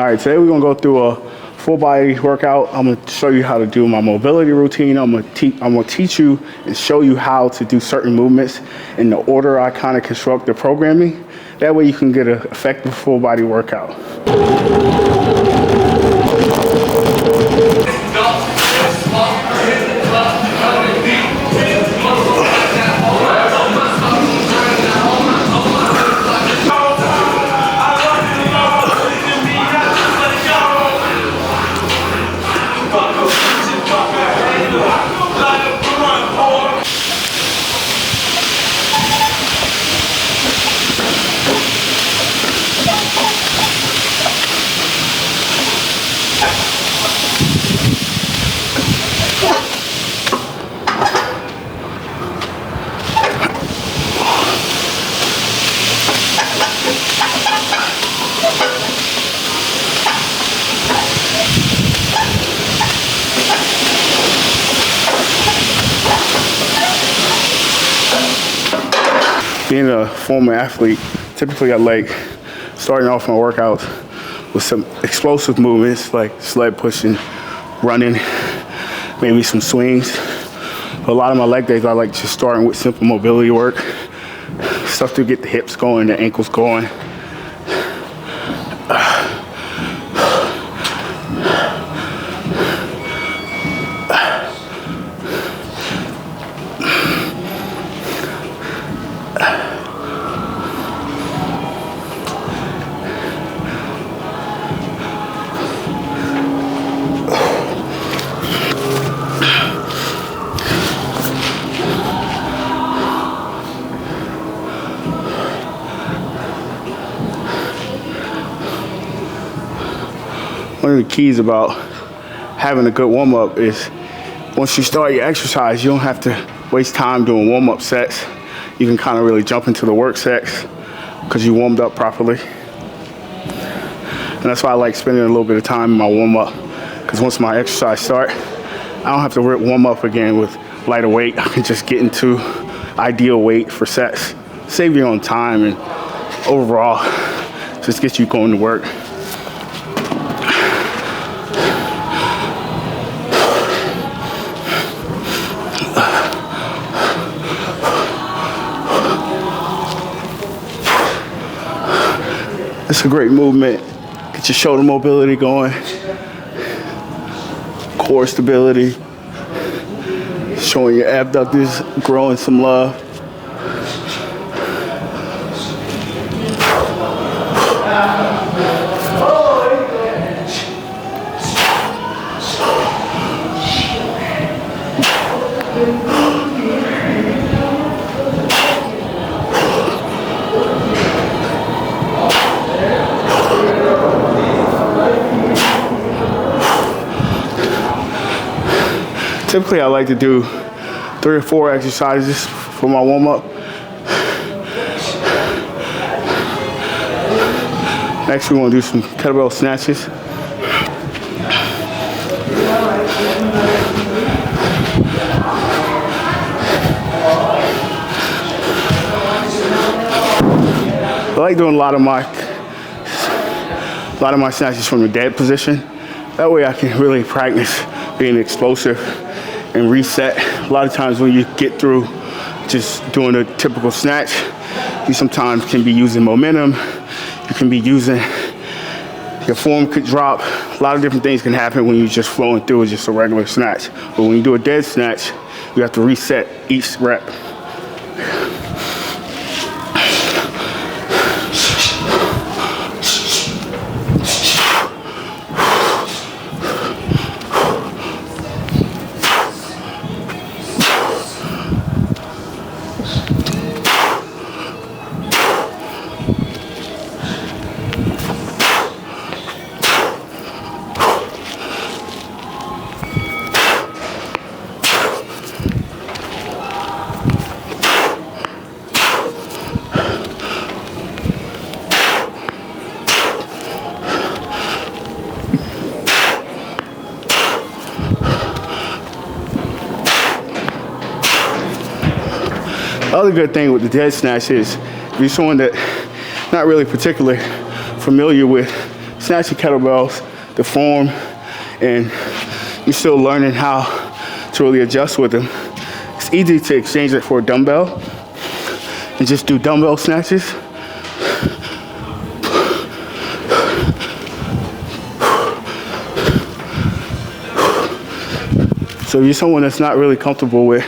All right, today we're gonna go through a full body workout. I'm gonna show you how to do my mobility routine. I'm gonna teach you and show you how to do certain movements in the order I kind of construct the programming. That way you can get an effective full body workout. Being a former athlete, typically I like starting off my workouts with some explosive movements like sled pushing, running, maybe some swings. But a lot of my leg days I like just starting with simple mobility work, stuff to get the hips going, the ankles going. One of the keys about having a good warm-up is once you start your exercise, you don't have to waste time doing warm-up sets. You can kind of really jump into the work sets because you warmed up properly. And that's why I like spending a little bit of time in my warm-up, because once my exercise starts, I don't have to warm up again with lighter weight. I can just get into ideal weight for sets. Save you on time and overall just get you going to work. It's a great movement. Get your shoulder mobility going, core stability, showing your abductors growing some love. Typically, I like to do 3 or 4 exercises for my warm-up. Next, we want to do some kettlebell snatches. I like doing a lot of my snatches from the dead position. That way, I can really practice being explosive and reset. A lot of times when you get through just doing a typical snatch, you sometimes can be using momentum. You can be using, your form could drop. A lot of different things can happen when you're just flowing through just a regular snatch. But when you do a dead snatch, you have to reset each rep. The other good thing with the dead snatch is if you're someone that not really particularly familiar with snatching kettlebells, the form, and you're still learning how to really adjust with them. It's easy to exchange it for a dumbbell and just do dumbbell snatches. So if you're someone that's not really comfortable with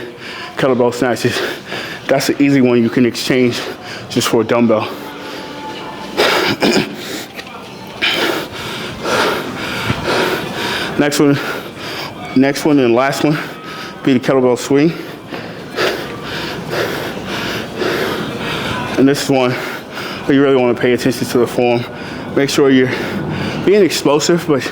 kettlebell snatches, that's an easy one you can exchange just for a dumbbell. Next one and last one be the kettlebell swing. And this is one where you really want to pay attention to the form. Make sure you're being explosive, but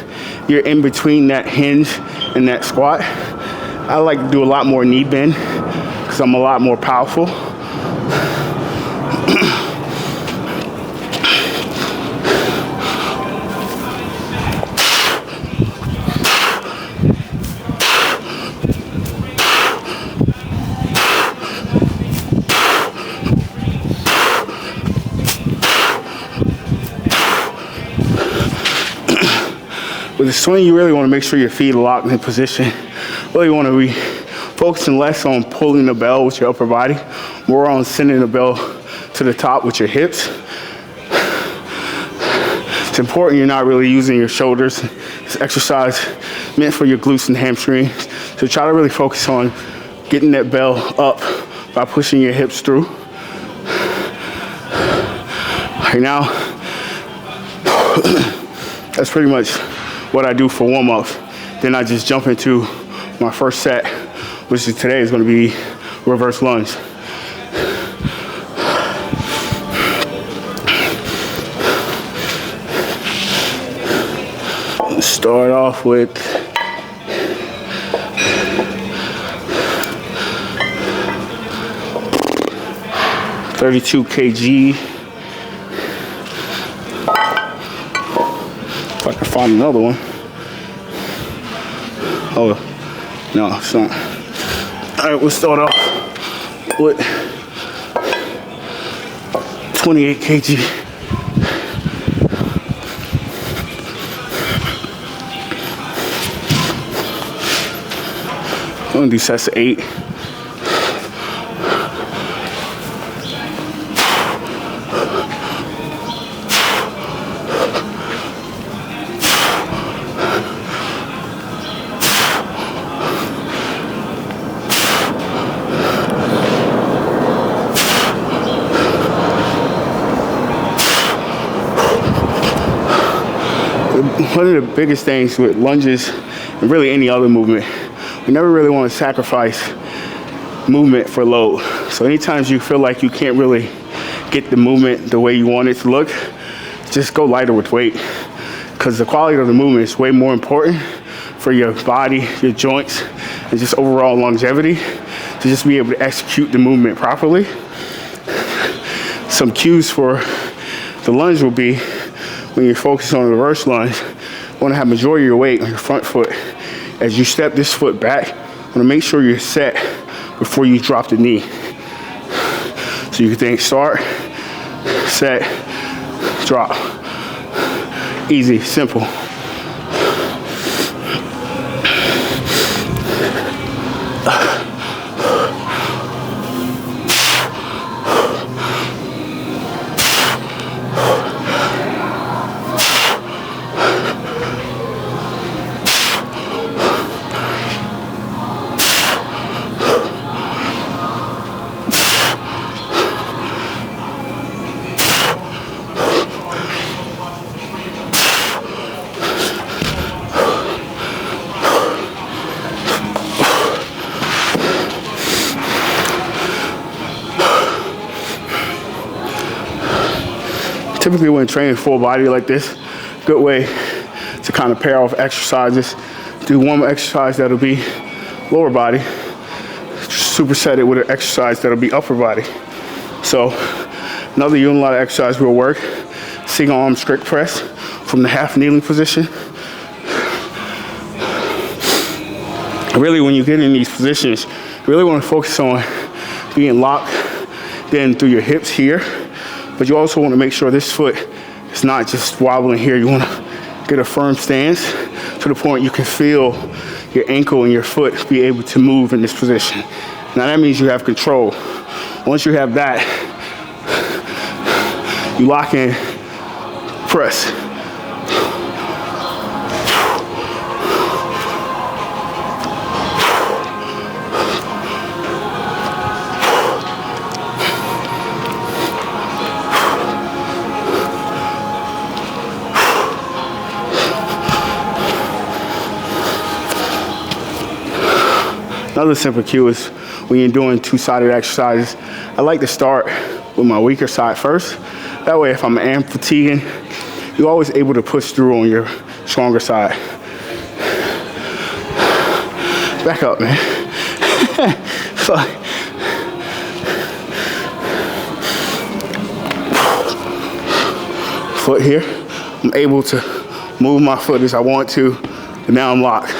you're in between that hinge and that squat. I like to do a lot more knee bend because I'm a lot more powerful. With the swing, you really want to make sure your feet are locked in position. Really want to be focusing less on pulling the bell with your upper body, more on sending the bell to the top with your hips. It's important you're not really using your shoulders. This exercise meant for your glutes and hamstrings. So try to really focus on getting that bell up by pushing your hips through. Right now, that's pretty much what I do for warm-ups. Then I just jump into my first set, which is today is going to be reverse lunge. Start off with (32 kg). If I can find another one. Oh, no, it's not. All right, we'll start off with 28 kg. I'm gonna do sets of 8. One of the biggest things with lunges and really any other movement, we never really want to sacrifice movement for load. So anytime you feel like you can't really get the movement the way you want it to look, just go lighter with weight, because the quality of the movement is way more important for your body, your joints, and just overall longevity to just be able to execute the movement properly. Some cues for the lunge will be when you focus on a reverse lunge, you want to have majority of your weight on your front foot. As you step this foot back, you want to make sure you're set before you drop the knee. So you can think start, set, drop. Easy, simple. Typically when training full body like this, good way to kind of pair off exercises. Do one exercise that'll be lower body, superset it with an exercise that'll be upper body. So another unilateral exercise will work, single arm strict press from the half kneeling position. Really when you get in these positions, you really want to focus on being locked then through your hips here. But you also want to make sure this foot is not just wobbling here. You want to get a firm stance to the point you can feel your ankle and your foot be able to move in this position. Now that means you have control. Once you have that, you lock in, press. Another simple cue is when you're doing two-sided exercises, I like to start with my weaker side first. That way, if I'm fatiguing, you're always able to push through on your stronger side. Back up, man. Fuck. Foot here. I'm able to move my foot as I want to, and now I'm locked.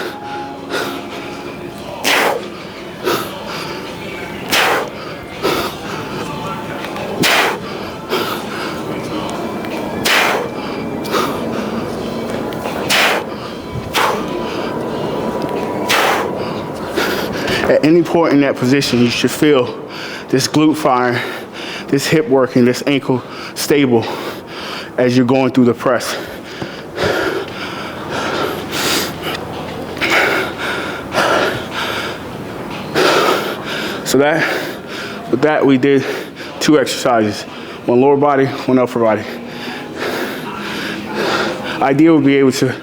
At any point in that position, you should feel this glute firing, this hip working, this ankle stable as you're going through the press. So with that we did 2 exercises, one lower body, one upper body. Ideal would be able to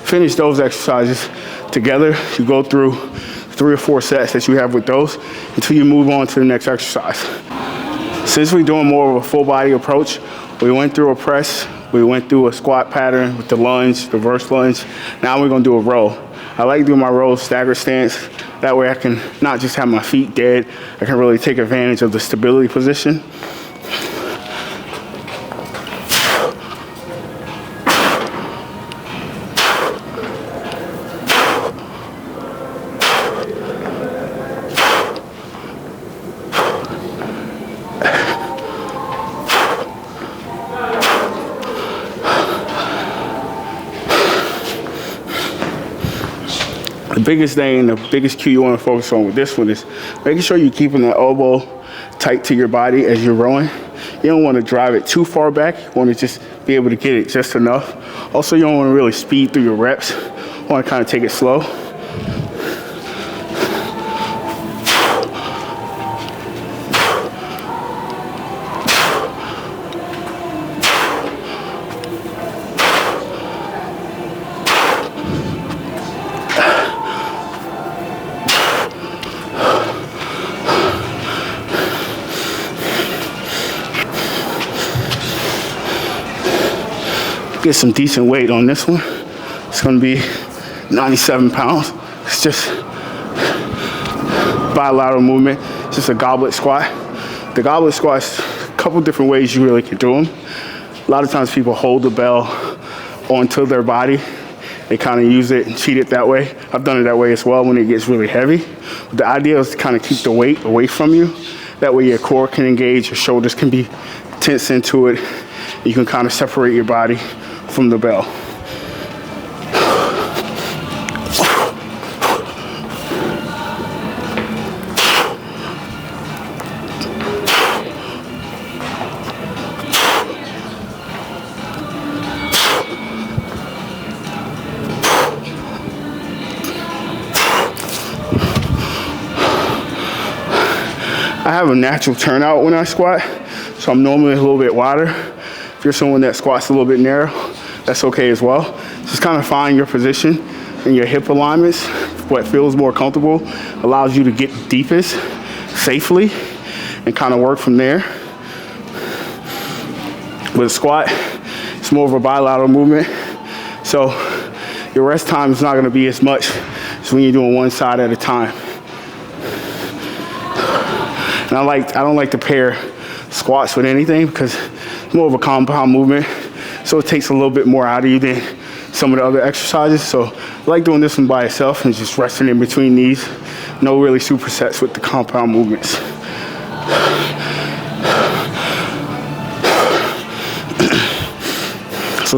finish those exercises together. You go through 3 or 4 sets that you have with those until you move on to the next exercise. Since we're doing more of a full body approach, we went through a press, we went through a squat pattern with the lunge, the reverse lunge. Now we're gonna do a row. I like doing my row staggered stance. That way I can not just have my feet dead, I can really take advantage of the stability position. The biggest thing, the biggest cue you want to focus on with this one is making sure you're keeping the elbow tight to your body as you're rowing. You don't want to drive it too far back. You want to just be able to get it just enough. Also, you don't want to really speed through your reps. You want to kind of take it slow. Get some decent weight on this one. It's gonna be 97 pounds. It's just bilateral movement. It's just a goblet squat. The goblet squat's a couple different ways you really can do them. A lot of times people hold the bell onto their body. They kind of use it and cheat it that way. I've done it that way as well when it gets really heavy. But the idea is to kind of keep the weight away from you. That way your core can engage, your shoulders can be tense into it. You can kind of separate your body from the bell. I have a natural turnout when I squat, so I'm normally a little bit wider. If you're someone that squats a little bit narrow, that's okay as well. Just kind of find your position and your hip alignments. What feels more comfortable allows you to get deepest safely and kind of work from there. With a squat, it's more of a bilateral movement. So your rest time is not going to be as much as when you're doing one side at a time. And I don't like to pair squats with anything because it's more of a compound movement. So it takes a little bit more out of you than some of the other exercises. So I like doing this one by itself and just resting in between these. No really supersets with the compound movements.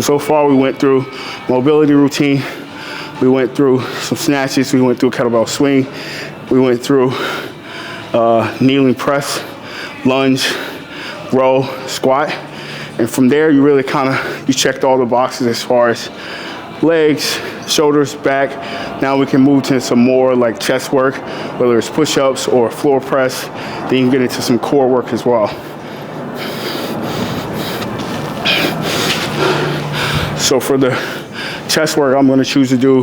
So far we went through mobility routine. We went through some snatches, we went through kettlebell swing, we went through kneeling press, lunge, row, squat. And from there, you really you checked all the boxes as far as legs, shoulders, back. Now we can move to some more like chest work, whether it's push-ups or floor press. Then you can get into some core work as well. So for the chest work, I'm gonna choose to do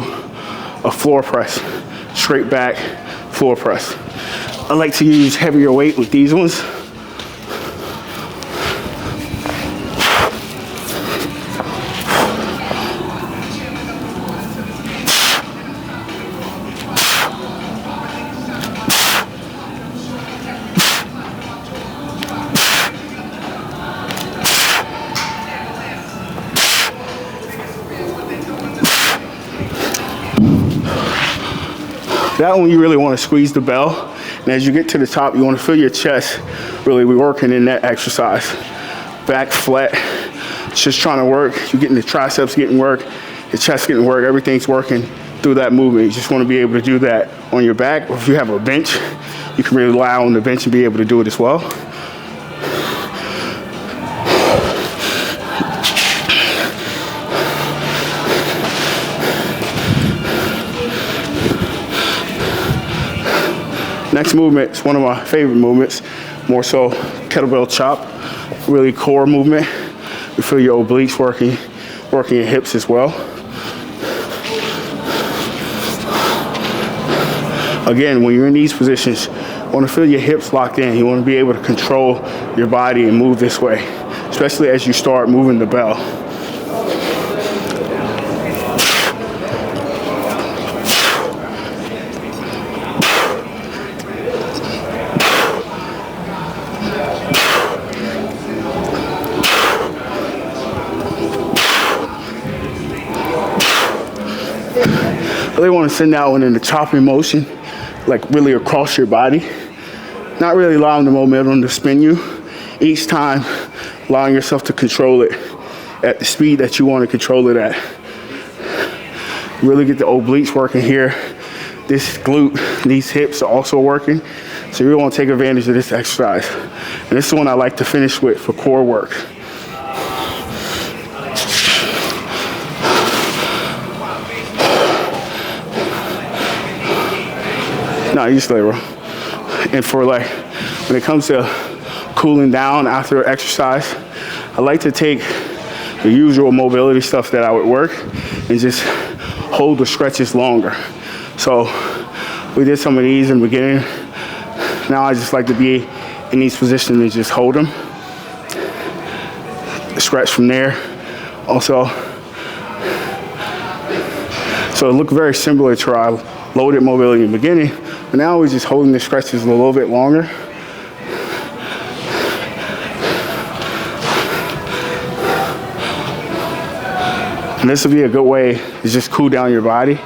a floor press, straight back floor press. I like to use heavier weight with these ones. That one you really want to squeeze the bell, and as you get to the top, you want to feel your chest really working in that exercise. Back flat, it's just trying to work. You're getting the triceps getting work, the chest getting work, everything's working through that movement. You just want to be able to do that on your back, or if you have a bench, you can really rely on the bench and be able to do it as well. Next movement is one of my favorite movements, more so kettlebell chop, really core movement. You feel your obliques working your hips as well. Again, when you're in these positions, you want to feel your hips locked in. You want to be able to control your body and move this way, especially as you start moving the bell. I really want to send that one in the chopping motion, like really across your body. Not really allowing the momentum to spin you. Each time, allowing yourself to control it at the speed that you want to control it at. Really get the obliques working here. This glute, these hips are also working. So you really want to take advantage of this exercise. And this is one I like to finish with for core work. No, you just lay, bro. And for like, when it comes to cooling down after exercise, I like to take the usual mobility stuff that I would work and just hold the stretches longer. So we did some of these in the beginning. Now I just like to be in these positions and just hold them. Stretch from there. Also, so it looked very similar to our loaded mobility in the beginning. But now we're just holding the stretches a little bit longer. And this will be a good way to just cool down your body.